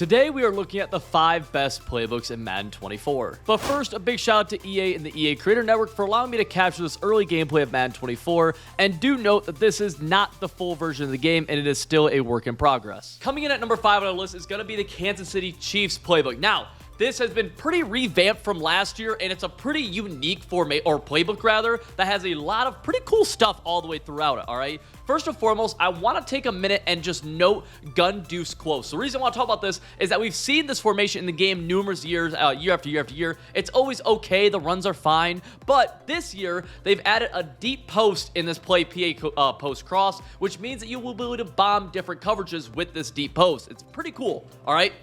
Today we are looking at the 5 best playbooks in Madden 24. But first, a big shout out to EA and the EA Creator Network for allowing me to capture this early gameplay of Madden 24, and do note that this is not the full version of the game and it is still a work in progress. Coming in at number 5 on our list is going to be the Kansas City Chiefs playbook. Now, this has been pretty revamped from last year, and it's a pretty unique playbook rather, that has a lot of pretty cool stuff all the way throughout it, alright? First and foremost, I want to take a minute and just note gun deuce close. The reason I want to talk about this is that we've seen this formation in the game numerous years, year after year after year. It's always okay, the runs are fine, but this year, they've added a deep post in this play PA post cross, which means that you will be able to bomb different coverages with this deep post. It's pretty cool, alright?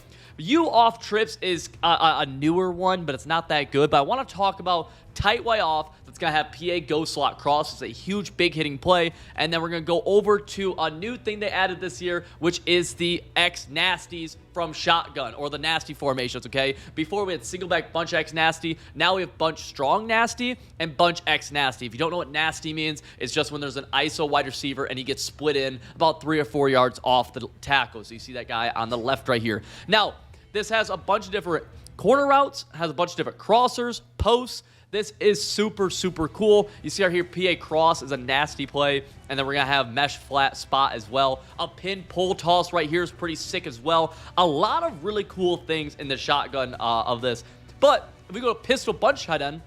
U off trips is a newer one, but it's not that good. But I want to talk about tight way off that's going to have PA go slot cross. It's a huge, big hitting play. And then we're going to go over to a new thing they added this year, which is the X nasties from shotgun, or the nasty formations, okay? Before we had single back bunch X nasty. Now we have bunch strong nasty and bunch X nasty. If you don't know what nasty means, it's just when there's an ISO wide receiver and he gets split in about 3 or 4 yards off the tackle. So you see that guy on the left right here. Now, this has a bunch of different corner routes, has a bunch of different crossers, posts. This is super, super cool. You see right here, PA cross is a nasty play, and then we're going to have mesh flat spot as well. A pin pull toss right here is pretty sick as well. A lot of really cool things in the shotgun of this. But if we go to pistol bunch tight end,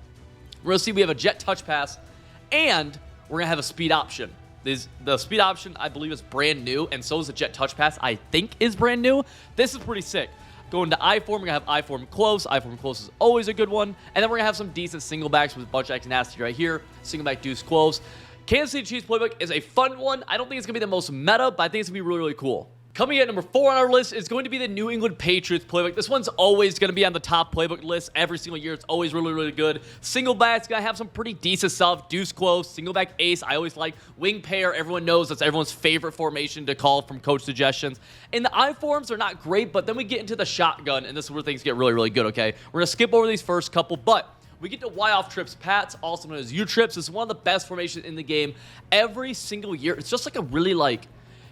we're going to see we have a jet touch pass, and we're going to have a speed option. The speed option, I believe, is brand new, and so is the jet touch pass, I think, is brand new. This is pretty sick. Going to I-form, we're going to have I-form close. I-form close is always a good one. And then we're going to have some decent single backs with bunch X nasty right here. Single back deuce close. Kansas City Chiefs playbook is a fun one. I don't think it's going to be the most meta, but I think it's going to be really, really cool. Coming in at number 4 on our list is going to be the New England Patriots playbook. This one's always going to be on the top playbook list every single year. It's always really, really good. Single back's going to have some pretty decent stuff. Deuce close, single back ace. I always like wing pair. Everyone knows that's everyone's favorite formation to call from coach suggestions. And the I-forms are not great, but then we get into the shotgun, and this is where things get really, really good, okay? We're going to skip over these first couple, but we get to Y-off trips, Pats, also known as U-trips. This is one of the best formations in the game every single year. It's just like a really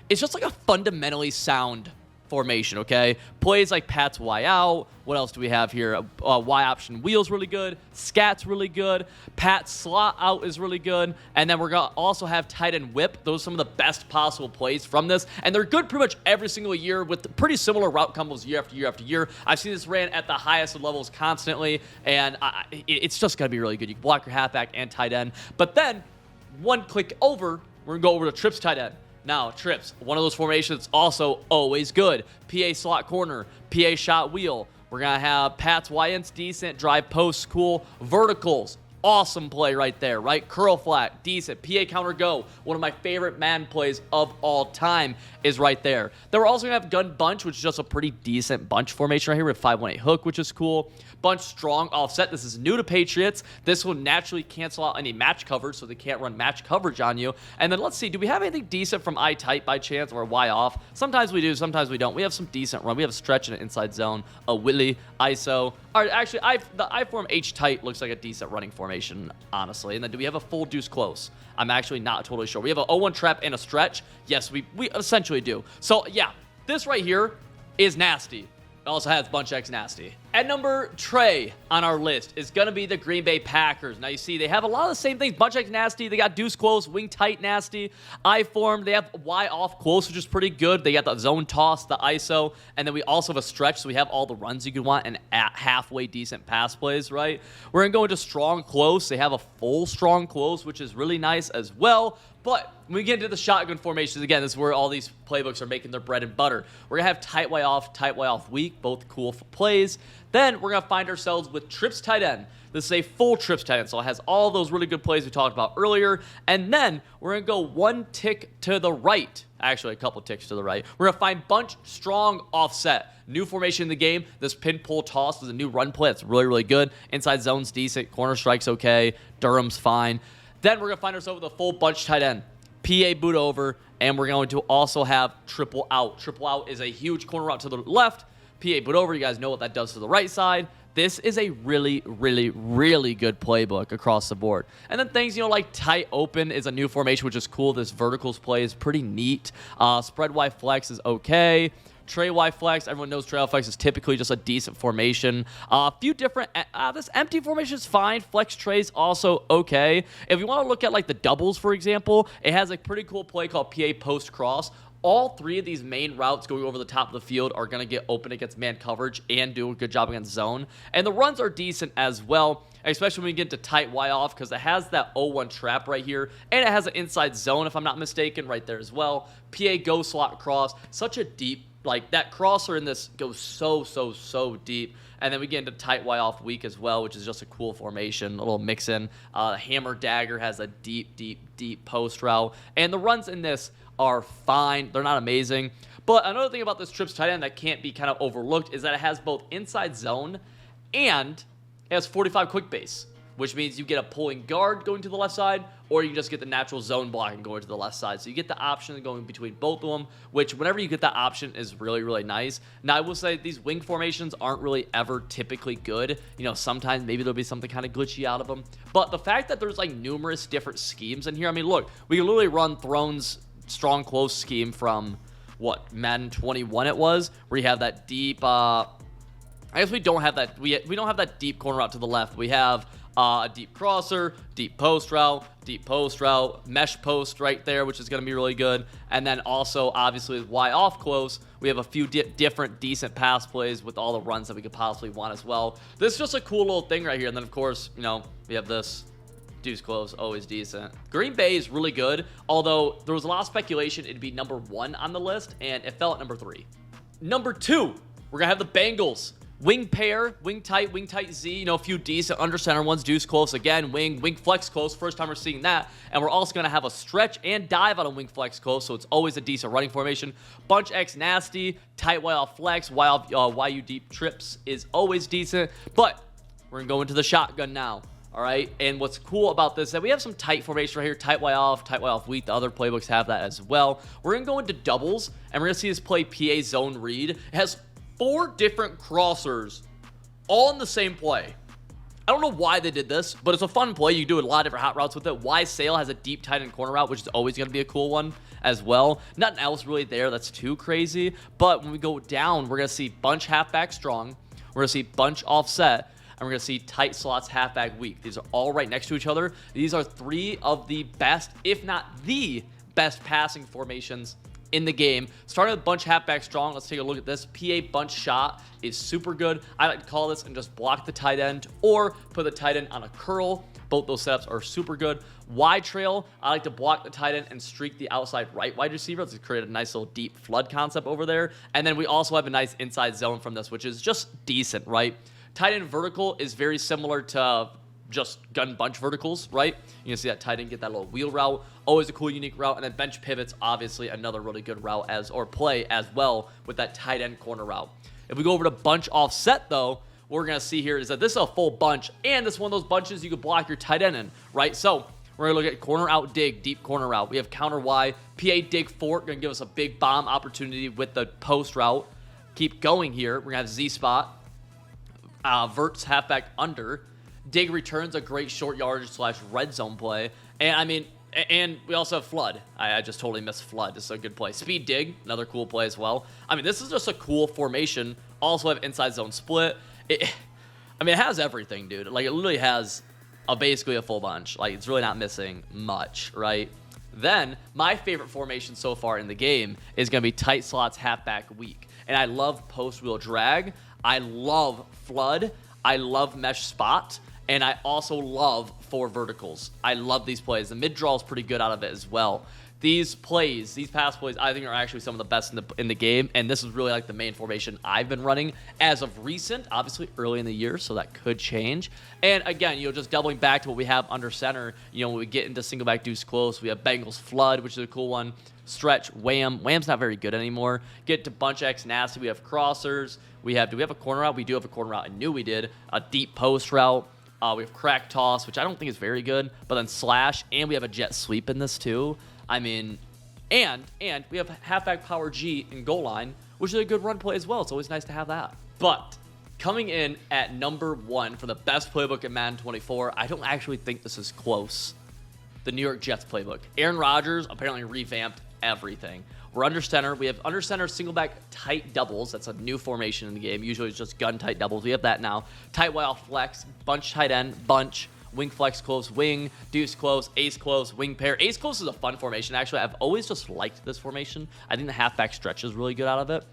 it's just like a fundamentally sound formation, okay? Plays like Pat's Y out. What else do we have here? Y option wheel's really good. Scat's really good. Pat's slot out is really good. And then we're going to also have tight end whip. Those are some of the best possible plays from this. And they're good pretty much every single year with pretty similar route combos year after year after year. I've seen this ran at the highest of levels constantly, and it's just going to be really good. You can block your halfback and tight end. But then, one click over, we're going to go over to trips tight end. Now, trips, one of those formations that's also always good. PA slot corner, PA shot wheel. We're going to have Pat's Y-ends decent, drive posts cool, verticals. Awesome play right there, right? Curl flat, decent. PA counter go. One of my favorite Madden plays of all time is right there. Then we're also going to have gun bunch, which is just a pretty decent bunch formation right here with 518 hook, which is cool. Bunch strong offset. This is new to Patriots. This will naturally cancel out any match coverage, so they can't run match coverage on you. And then let's see, do we have anything decent from I-tight by chance or Y off? Sometimes we do, sometimes we don't. We have some decent run. We have a stretch in an inside zone, a Willie, ISO. All right, actually, the I-form H-tight looks like a decent running formation, honestly. And then do we have a full deuce close? I'm actually not totally sure. We have a 0-1 trap and a stretch. Yes, we essentially do. So, yeah, this right here is nasty. It also has bunch X nasty. At number Trey on our list is going to be the Green Bay Packers. Now, you see, they have a lot of the same things. Bunch X nasty. They got deuce close, wing tight nasty, I-form. They have Y off close, which is pretty good. They got the zone toss, the ISO, and then we also have a stretch, so we have all the runs you could want and at halfway decent pass plays, right? We're going to go into strong close. They have a full strong close, which is really nice as well. But when we get into the shotgun formations, again, this is where all these playbooks are making their bread and butter. We're going to have tight way off weak, both cool for plays. Then we're going to find ourselves with trips tight end. This is a full trips tight end, so it has all those really good plays we talked about earlier. And then we're going to go one tick to the right. Actually, a couple ticks to the right. We're going to find bunch strong offset. New formation in the game. This pin pull toss is a new run play. It's really, really good. Inside zone's decent. Corner strike's okay. Durham's fine. Then we're going to find ourselves with a full bunch tight end. PA boot over, and we're going to also have triple out. Triple out is a huge corner route to the left. PA boot over, you guys know what that does to the right side. This is a really, really, really good playbook across the board. And then things, like tight open is a new formation, which is cool. This verticals play is pretty neat. Spread Y flex is okay. Trey Y flex. Everyone knows Trey Y flex is typically just a decent formation. A few different, this empty formation is fine. Flex Trey's also okay. If you want to look at like the doubles, for example, it has a pretty cool play called PA post cross. All three of these main routes going over the top of the field are going to get open against man coverage and do a good job against zone. And the runs are decent as well, especially when you get into tight Y off, because it has that 0-1 trap right here, and it has an inside zone, if I'm not mistaken, right there as well. PA go slot cross, such a deep, like that crosser in this goes so deep. And then we get into tight Y off weak as well, which is just a cool formation, a little mix in. Hammer dagger has a deep post route, and the runs in this are fine. They're not amazing. But another thing about this trips tight end that can't be kind of overlooked is that it has both inside zone and it has 45 quick base, which means you get a pulling guard going to the left side, or you just get the natural zone blocking going to the left side. So you get the option of going between both of them, which whenever you get that option is really nice. Now, I will say these wing formations aren't really ever typically good. You know, sometimes maybe there'll be something kind of glitchy out of them. But the fact that there's like numerous different schemes in here, I mean, look, we can literally run Throne's strong close scheme from what Madden 21 it was, where you have that deep I guess we don't have that we don't have that deep corner route to the left. We have a deep crosser, deep post route, mesh post right there, which is going to be really good. And then also obviously with Y off close, we have a few different decent pass plays with all the runs that we could possibly want as well. This is just a cool little thing right here. And then of course, you know, we have this deuce close, always decent. Green Bay is really good, although there was a lot of speculation it'd be number 1 on the list, and it fell at number 3. Number 2, we're going to have the Bengals. Wing pair, wing tight Z, you know, a few decent under center ones, deuce close again, wing flex close, first time we're seeing that. And we're also going to have a stretch and dive on a wing flex close, so it's always a decent running formation. Bunch X nasty, tight Y off flex, YU deep trips is always decent, but we're going to go into the shotgun now. All right, and what's cool about this is that we have some tight formation right here, tight Y off weak. The other playbooks have that as well. We're going to go into doubles, and we're going to see this play PA zone read. It has 4 different crossers all in the same play. I don't know why they did this, but it's a fun play. You do a lot of different hot routes with it. Y Sail has a deep tight end corner route, which is always going to be a cool one as well. Nothing else really there that's too crazy, but when we go down, we're going to see bunch halfback strong. We're going to see bunch offset, and we're going to see tight slots, halfback weak. These are all right next to each other. These are 3 of the best, if not the best passing formations in the game. Starting with bunch halfback strong, let's take a look at this. PA bunch shot is super good. I like to call this and just block the tight end or put the tight end on a curl. Both those setups are super good. Y trail, I like to block the tight end and streak the outside right wide receiver. Let's create a nice little deep flood concept over there. And then we also have a nice inside zone from this, which is just decent, right? Tight end vertical is very similar to just gun bunch verticals, right? You can see that tight end get that little wheel route, always a cool unique route. And then bench pivots, obviously another really good route play as well with that tight end corner route. If we go over to bunch offset though, what we're gonna see here is that this is a full bunch, and this is one of those bunches you could block your tight end in, right? So we're gonna look at corner out dig, deep corner route. We have counter Y, PA dig fork, gonna give us a big bomb opportunity with the post route. Keep going here, we're gonna have Z spot, verts halfback under. Dig returns, a great short yardage / red zone play. And I mean, and we also have flood. I just totally missed flood. This is a good play. Speed dig, another cool play as well. I mean, this is just a cool formation. Also have inside zone split. It has everything, dude. Like, it literally has basically a full bunch. Like, it's really not missing much, right? Then, my favorite formation so far in the game is going to be tight slots, halfback weak. And I love post wheel drag. I love flood. I love mesh spot. And I also love 4 verticals. I love these plays. The mid draw is pretty good out of it as well. These plays, these pass plays, I think are actually some of the best in the game. And this is really like the main formation I've been running as of recent, obviously early in the year, so that could change. And again, just doubling back to what we have under center, when we get into single back deuce close, we have Bengals flood, which is a cool one. Stretch, wham. Wham's not very good anymore. Get to bunch X nasty. We have crossers. Do we have a corner route? We do have a corner route. I knew we did. A deep post route. We have crack toss, which I don't think is very good, but then slash, and we have a jet sweep in this too. I mean, and we have halfback power G and goal line, which is a good run play as well. It's always nice to have that. But coming in at number 1 for the best playbook in Madden 24, I don't actually think this is close. The New York Jets playbook. Aaron Rodgers apparently revamped everything. We're under center. We have under center single back tight doubles. That's a new formation in the game. Usually it's just gun tight doubles. We have that now. Tight wide off flex, bunch tight end, bunch, wing flex close, wing, deuce close, ace close, wing pair. Ace close is a fun formation. Actually, I've always just liked this formation. I think the halfback stretch is really good out of it.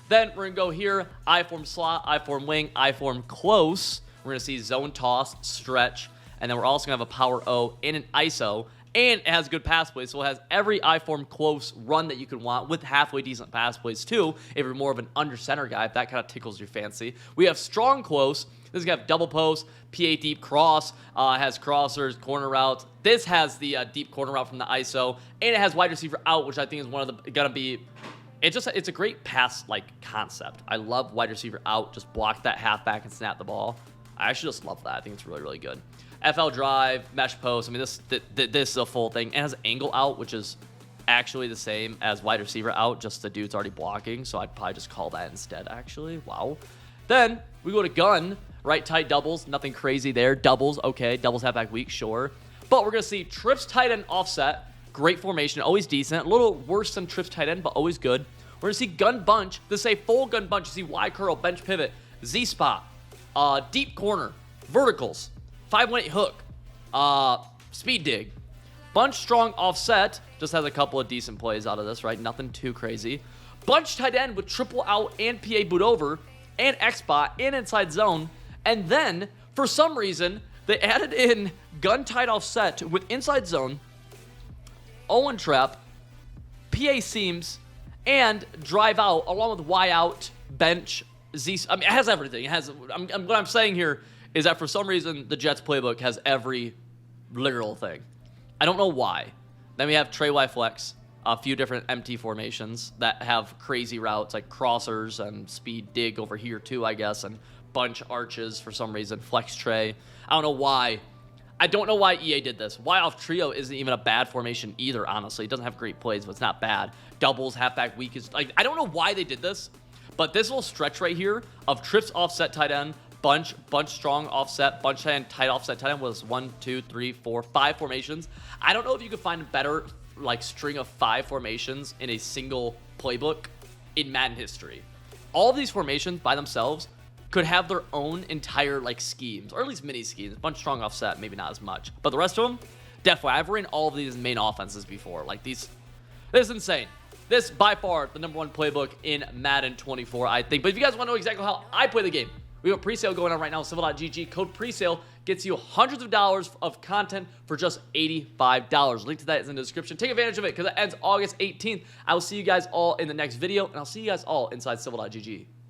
Then we're going to go here, I-form slot, I-form wing, I-form close. We're going to see zone toss, stretch, and then we're also going to have a power O and an ISO, and it has good pass plays, so it has every I-form close run that you can want with halfway decent pass plays too, if you're more of an under-center guy, if that kind of tickles your fancy. We have strong close. This is going to have double post, PA deep cross, has crossers, corner routes. This has the deep corner route from the ISO, and it has wide receiver out, which I think is one of the, going to be... It's a great pass like concept. I love wide receiver out, just block that halfback and snap the ball. I actually just love that. I think it's really, really good. FL drive, mesh post. I mean, this is a full thing. It has angle out, which is actually the same as wide receiver out, just the dude's already blocking. So I'd probably just call that instead, actually. Wow. Then we go to gun, right tight doubles. Nothing crazy there. Doubles, okay. Doubles halfback weak, sure. But we're going to see trips tight end offset. Great formation, always decent. A little worse than trips tight end, but always good. We're going to see gun bunch. This is a full gun bunch. You see Y curl, bench pivot, Z spot, deep corner, verticals, 5-18 hook, speed dig. Bunch strong offset. Just has a couple of decent plays out of this, right? Nothing too crazy. Bunch tight end with triple out and PA boot over and X spot and inside zone. And then, for some reason, they added in gun tight offset with inside zone, Owen trap, PA seams, and drive out, along with Y out, bench, Z. I mean, it has everything. It has. What I'm saying here is that for some reason the Jets playbook has every literal thing. I don't know why. Then we have Trey Y flex, a few different MT formations that have crazy routes like crossers and speed dig over here too, I guess, and bunch arches for some reason. Flex Trey. I don't know why. I don't know why EA did this. Y off trio isn't even a bad formation either, honestly. It doesn't have great plays, but it's not bad. Doubles, halfback weak is like, I don't know why they did this, but this little stretch right here of trips offset tight end, bunch strong offset, bunch tight end, tight offset tight end was 1, 2, 3, 4, 5 formations. I don't know if you could find a better like string of 5 formations in a single playbook in Madden history. All of these formations by themselves could have their own entire like schemes, or at least mini schemes. Bunch strong offset, maybe not as much, but the rest of them, definitely. I've ran all of these main offenses before. Like this is insane. This by far the #1 playbook in Madden 24, I think. But if you guys want to know exactly how I play the game, we have a pre-sale going on right now. Civil.gg code pre-sale gets you hundreds of dollars of content for just $85. Link to that is in the description. Take advantage of it because it ends August 18th. I will see you guys all in the next video, and I'll see you guys all inside Civil.gg.